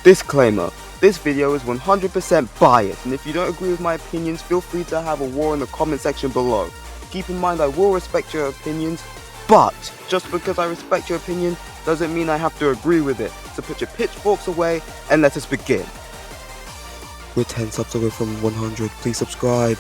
Disclaimer, this video is 100% biased, and if you don't agree with my opinions, feel free to have a war in the comment section below. Keep in mind I will respect your opinions, but just because I respect your opinion doesn't mean I have to agree with it. So put your pitchforks away and let us begin. We're 10 subs away from 100, please subscribe.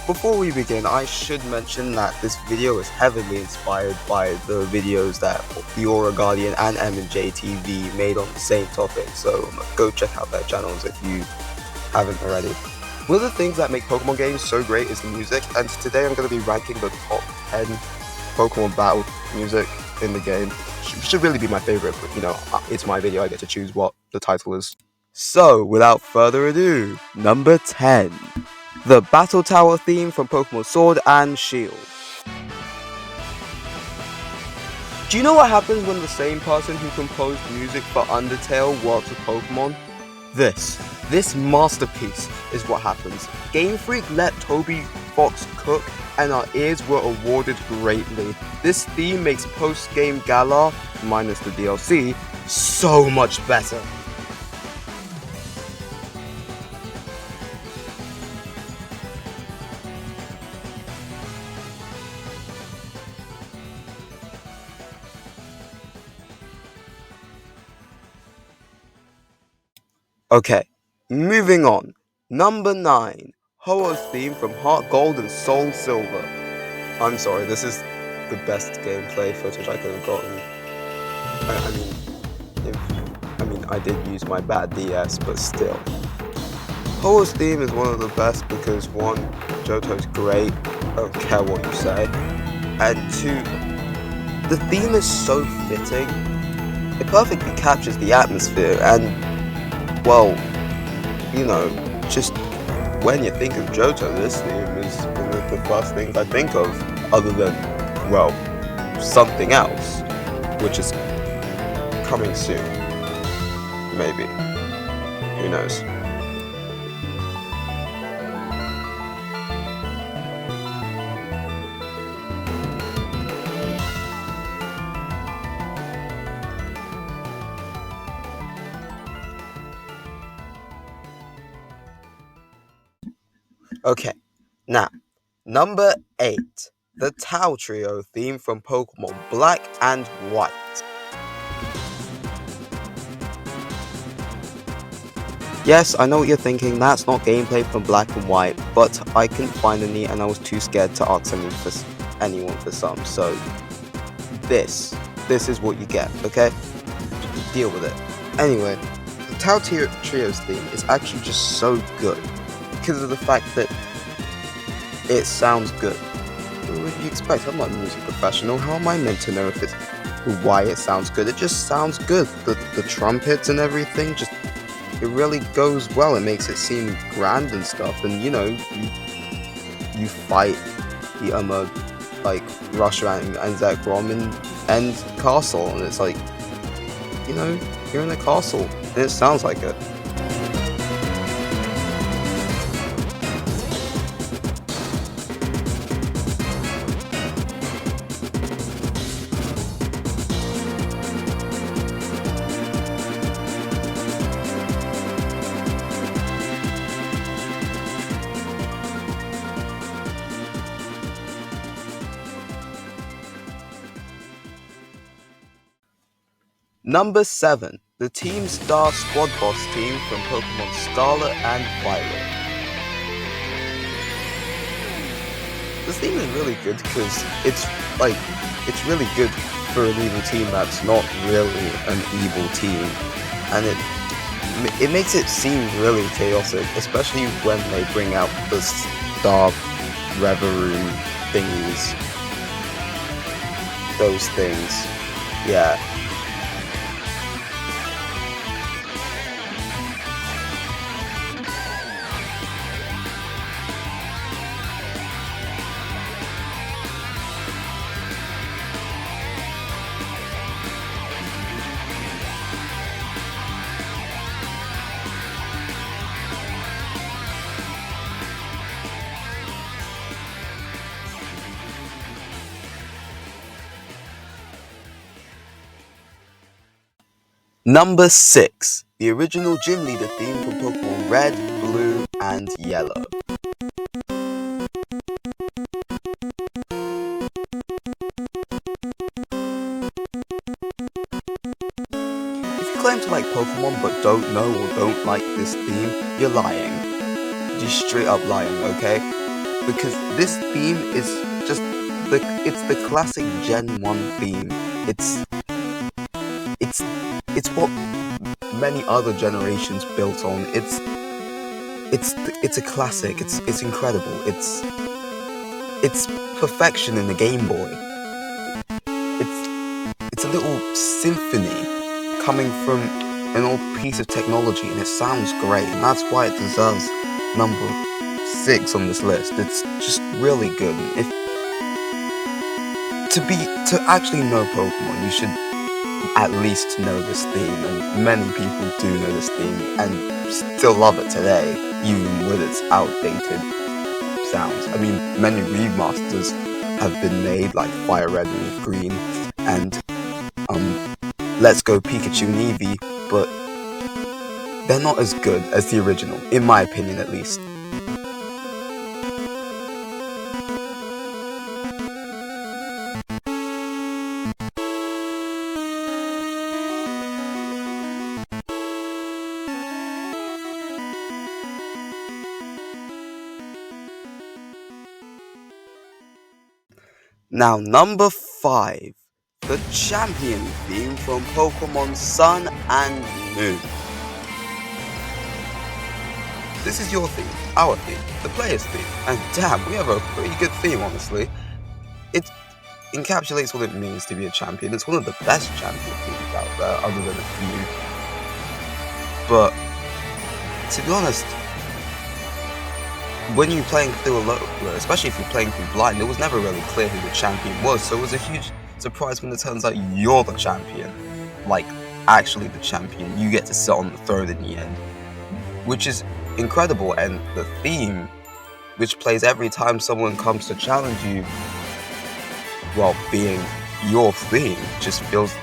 Before we begin, I should mention that this video is heavily inspired by the videos that the Aura Guardian and M&J TV made on the same topic, so go check out their channels if you haven't already. One of the things that make Pokemon games so great is the music, and today I'm going to be ranking the top 10 Pokemon battle music in the game. Should really be my favorite, but you know, it's my video, I get to choose what the title is. So, without further ado, number 10. The Battle Tower theme from Pokemon Sword and Shield. Do you know what happens when the same person who composed music for Undertale works with Pokemon? This masterpiece is what happens. Game Freak let Toby Fox cook, and our ears were awarded greatly. This theme makes post-game Galar, minus the DLC, so much better. Okay, moving on. Number 9. Ho-Oh's theme from Heart Gold and Soul Silver. I'm sorry, this is the best gameplay footage I could have gotten. I mean, I did use my bad DS, but still. Ho-Oh's theme is one of the best because 1, Johto's great, I don't care what you say, and 2, the theme is so fitting. It perfectly captures the atmosphere and, well, you know, just when you think of Johto, this theme is one of the first things I think of, other than, well, something else, which is coming soon. Maybe. Who knows? Okay, now, number 8, the Tau Trio theme from Pokemon Black and White. Yes, I know what you're thinking, that's not gameplay from Black and White, but I couldn't find any and I was too scared to ask anyone for some, so this is what you get, okay? Deal with it. Anyway, the Tau Trio's theme is actually just so good. Because of the fact that it sounds good. What would you expect? I'm not a music professional. How am I meant to know why it sounds good? It just sounds good. The trumpets and everything, just it really goes well. It makes it seem grand and stuff. And you know, you fight the like Russia and Zekrom in End Castle, and it's like, you know, you're in a castle, and it sounds like it. Number 7, the Team Star Squad Boss team from Pokemon Scarlet and Violet. This theme is really good because it's really good for an evil team that's not really an evil team, and it makes it seem really chaotic, especially when they bring out the Star Reverie thingies. Those things, yeah. Number 6. The original gym leader theme from Pokemon Red, Blue, and Yellow. If you claim to like Pokemon but don't know or don't like this theme, you're lying. You're straight up lying, okay? Because this theme is just it's the classic Gen 1 theme. It's what many other generations built on. It's a classic. It's incredible. It's perfection in the Game Boy. It's a little symphony coming from an old piece of technology, and it sounds great, and that's why it deserves number 6 on this list. It's just really good. If to actually know Pokemon, you should at least know this theme, and many people do know this theme and still love it today, even with its outdated sounds. I mean, many remasters have been made, like Fire Red and Leaf Green, and Let's Go Pikachu and Eevee, but they're not as good as the original, in my opinion at least. Now, number 5. The Champion theme from Pokemon Sun and Moon. This is your theme, our theme, the player's theme, and damn, we have a pretty good theme, honestly. It encapsulates what it means to be a champion. It's one of the best champion themes out there, other than a few. But, to be honest, when you're playing through a lot, especially if you're playing through blind, it was never really clear who the champion was, so it was a huge surprise when it turns out you're the champion. Like, actually the champion. You get to sit on the throne in the end. Which is incredible, and the theme, which plays every time someone comes to challenge you, while being your theme, just feels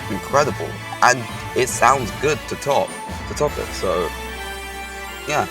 incredible. And it sounds good to top it, so yeah.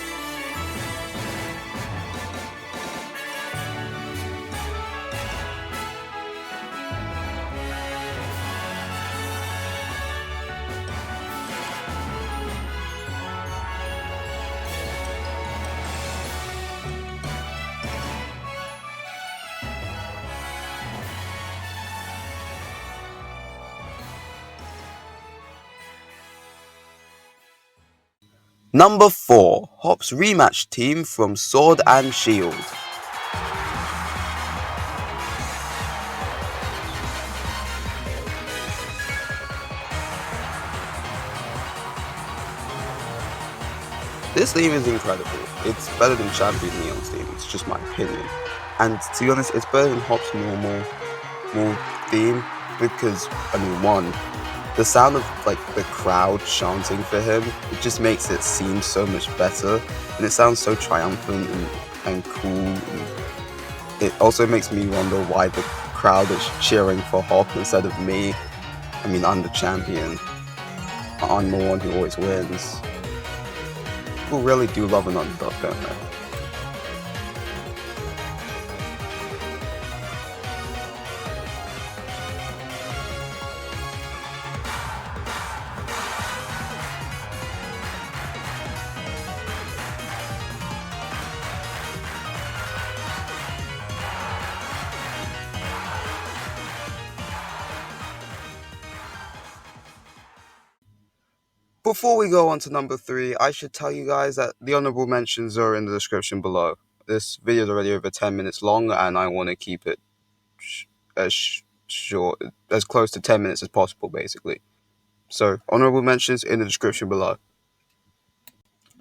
Number 4. Hop's rematch team from Sword and Shield. This theme is incredible. It's better than Champion Neon's theme, it's just my opinion. And to be honest, it's better than Hop's normal theme, because, I mean, one, the sound of like the crowd chanting for him, it just makes it seem so much better, and it sounds so triumphant and cool. And it also makes me wonder why the crowd is cheering for Hop instead of me. I mean, I'm the champion. I'm the one who always wins. People really do love an underdog, don't they? Before we go on to number 3, I should tell you guys that the honourable mentions are in the description below. This video is already over 10 minutes long, and I want to keep it short, as close to 10 minutes as possible, basically. So, honourable mentions in the description below.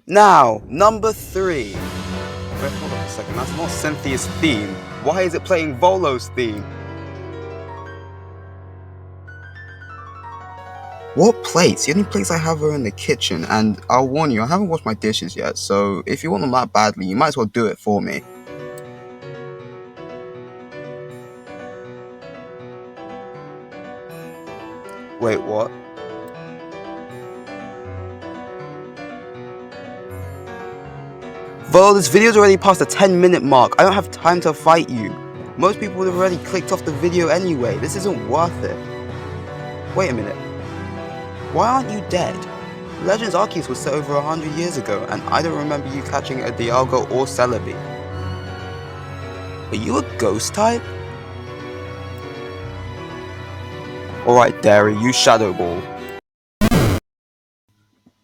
Now, number 3. Wait, hold on a second, that's not Cynthia's theme. Why is it playing Volo's theme? What plates? The only plates I have are in the kitchen, and I'll warn you, I haven't washed my dishes yet, so if you want them that badly, you might as well do it for me. Wait, what? Well, this video's already past the 10-minute mark. I don't have time to fight you. Most people would have already clicked off the video anyway. This isn't worth it. Wait a minute. Why aren't you dead? Legends Arceus was set over 100 years ago, and I don't remember you catching a Dialga or Celebi. Are you a ghost type? Alright, Dairy, use Shadow Ball.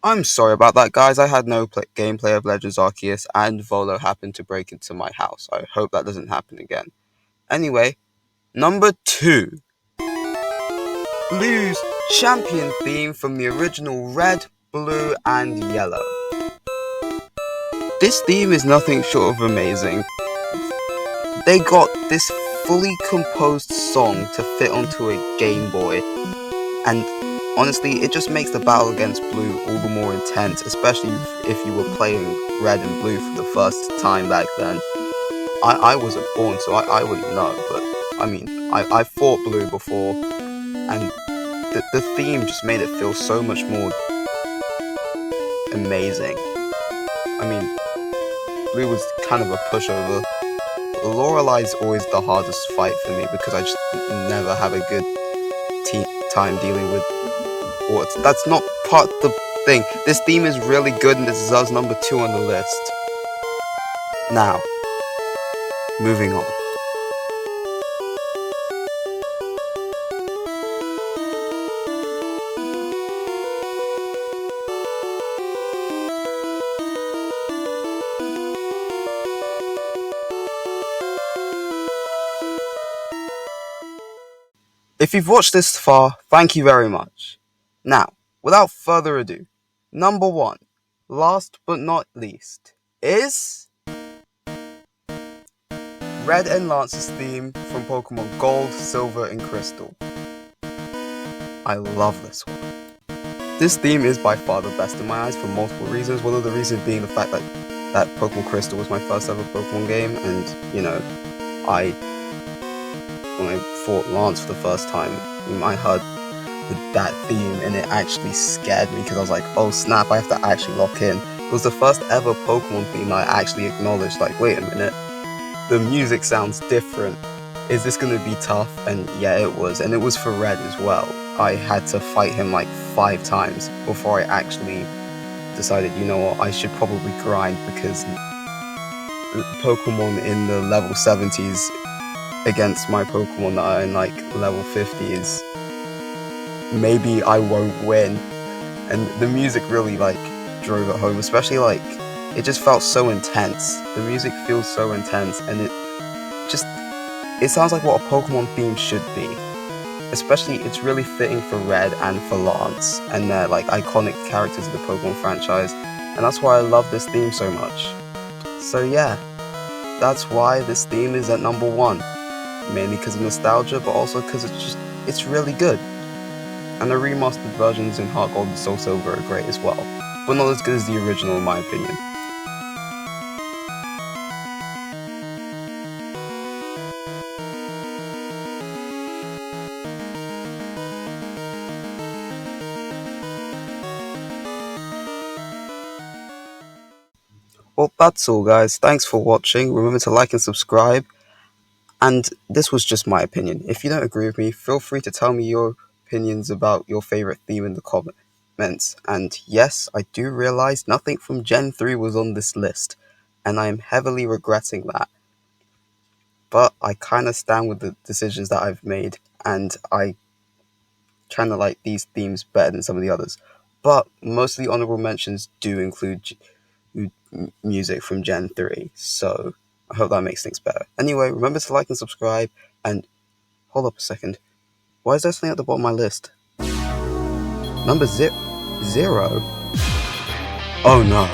I'm sorry about that, guys. I had no gameplay of Legends Arceus, and Volo happened to break into my house. I hope that doesn't happen again. Anyway, number 2. Blue's champion theme from the original Red, Blue, and Yellow. This theme is nothing short of amazing. They got this fully composed song to fit onto a Game Boy, and honestly, it just makes the battle against Blue all the more intense, especially if you were playing Red and Blue for the first time back then. I wasn't born, so I wouldn't know, but I mean, I fought Blue before, and the theme just made it feel so much more amazing. I mean, Blue was kind of a pushover. Lorelai's always the hardest fight for me because I just never have a good time dealing with Warts. That's not part of the thing. This theme is really good and this deserves number 2 on the list. Now, moving on. If you've watched this far, thank you very much. Now, without further ado, number 1, last but not least, is Red and Lance's theme from Pokemon Gold, Silver, and Crystal. I love this one. This theme is by far the best in my eyes for multiple reasons, one of the reasons being the fact that Pokemon Crystal was my first ever Pokemon game, and, you know, when I fought Lance for the first time, I heard that theme and it actually scared me because I was like, oh snap, I have to actually lock in. It was the first ever Pokemon theme I actually acknowledged, like, wait a minute, the music sounds different. Is this going to be tough? And yeah, it was. And it was for Red as well. I had to fight him like 5 times before I actually decided, you know what, I should probably grind because Pokemon in the level 70s against my Pokemon that are in like level 50s, maybe I won't win. And the music really like drove it home, especially like it just felt so intense. The music feels so intense and it sounds like what a Pokemon theme should be. Especially it's really fitting for Red and for Lance, and they're like iconic characters of the Pokemon franchise, and that's why I love this theme so much. So yeah, that's why this theme is at number 1. Mainly because of nostalgia, but also because it's really good. And the remastered versions in Heart Gold and Soul Silver are great as well, but not as good as the original in my opinion. Well, that's all guys, thanks for watching, remember to like and subscribe. And this was just my opinion. If you don't agree with me, feel free to tell me your opinions about your favourite theme in the comments. And yes, I do realise nothing from Gen 3 was on this list, and I am heavily regretting that. But I kind of stand with the decisions that I've made, and I kind of like these themes better than some of the others. But most of the honourable mentions do include music from Gen 3, so I hope that makes things better. Anyway, remember to like and subscribe, and hold up a second. Why is there something at the bottom of my list? Number 0? Oh no.